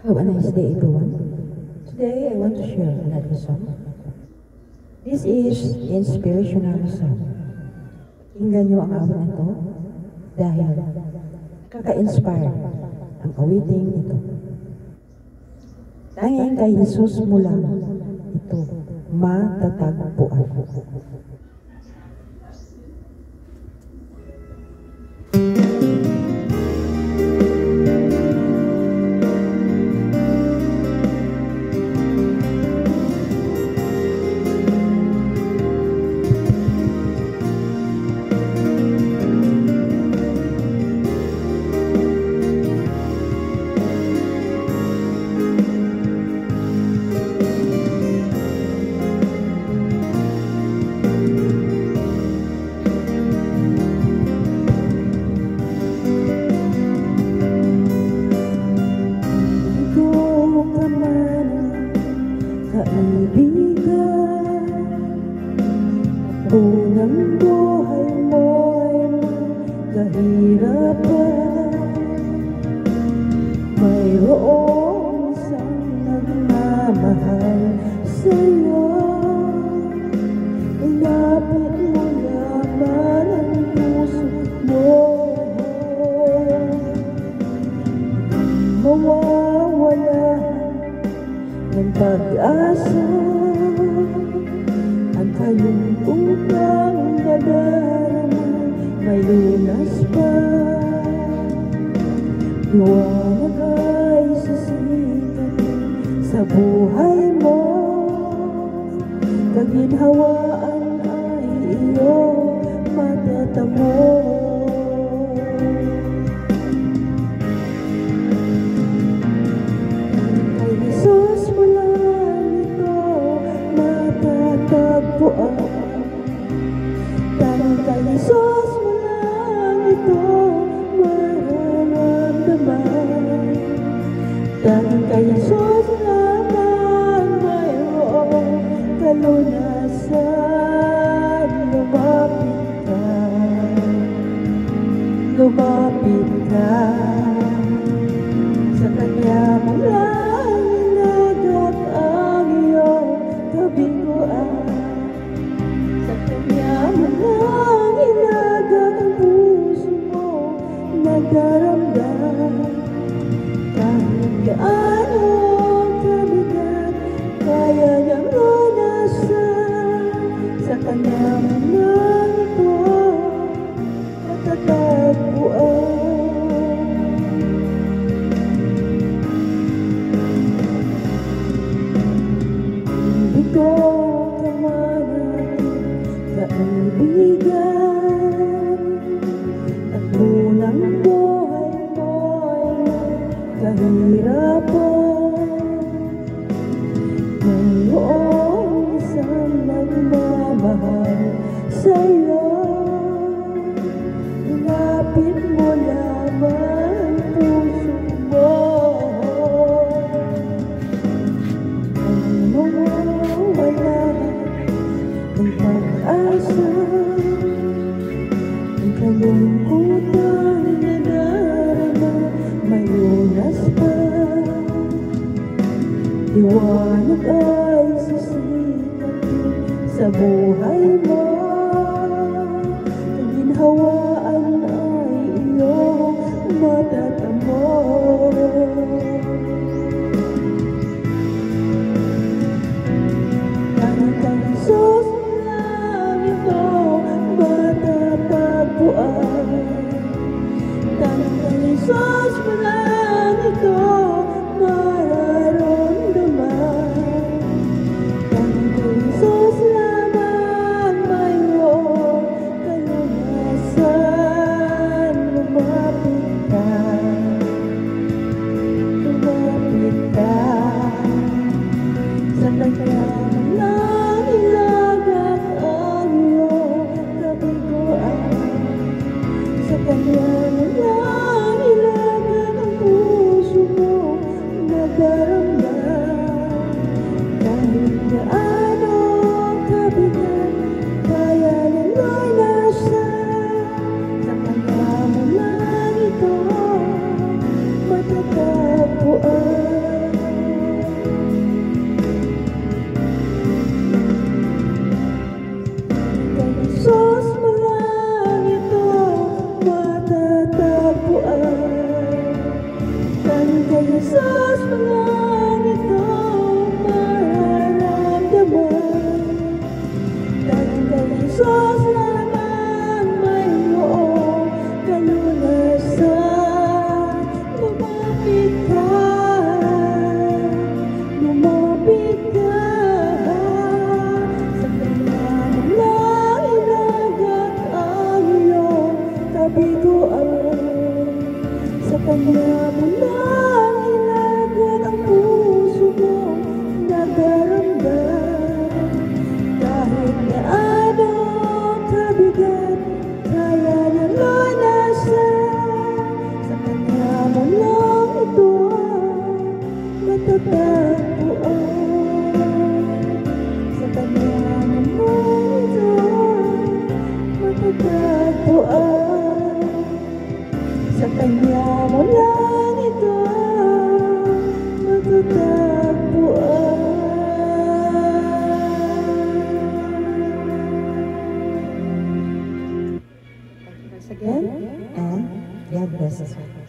Have a nice day, everyone. Today, I want to share another song. This is inspirational song. Pakinggan niyo ang awit na ito dahil kaka-inspire ang awiting ito. Tanging kay Jesus mo lang ito matatagpuan. Unang buhay mo ay kahirapan, mayroong isang nagmamahal sa'yo. Ilapit mo naman ang puso mo, mawawala ng pag-asa. Ang kalungkutang nadarama may lunas pa. Liwanag ay sisikat sa buhay mo. Kaginhawaan ay iyong matatamo. Kay Jesus mo lang ito matatagpuan. Dahil kay Jesus mo lang ito mararamdaman. Dahil kay Jesus lamang mayroong kalunasan. Lumapit ka sa Kanya mo lang ilagat ang iyong kabiguan. Sa Kanya mo lang ilagat ang puso mo nagdaramdam. Kahit gaano kabigat kaya niyang lunasan. Sa Kanya mo lang ito matatagpuan. Hindi ko kaibigan, at unang buhay mo'y kahirapan, mayroong isang nagmamahal sa'yo. Ilapit mo lamang ang puso mo, ang mawawala ng pag-asa. Ang kalungkutang nadarama may lunas pa. Liwanag ay sisikat sa buhay mo. Kaginhawaan ay iyong matatamo. Dahil kay Jesus lang ito matatagpuan. Dahil kay Jesus mo lang ito mararamdaman. Dahil kay Jesus lamang mayroong kalunasan. Lumapit ka sa Kanya mo lang ilagat ang iyong kabiguan. Sa Kanya mo lang ilagat ang Sa kanya mo lang ilagan ang puso mong nagaramdam. Kahit na ano kabigat, kaya niya lunasan. Sa kanya mo lang ito matatagpuan. Sa kanya mo lang ito matatagpuan. Sa kanya mo lang ito matatagpuan. Thank you once again, and God bless us all.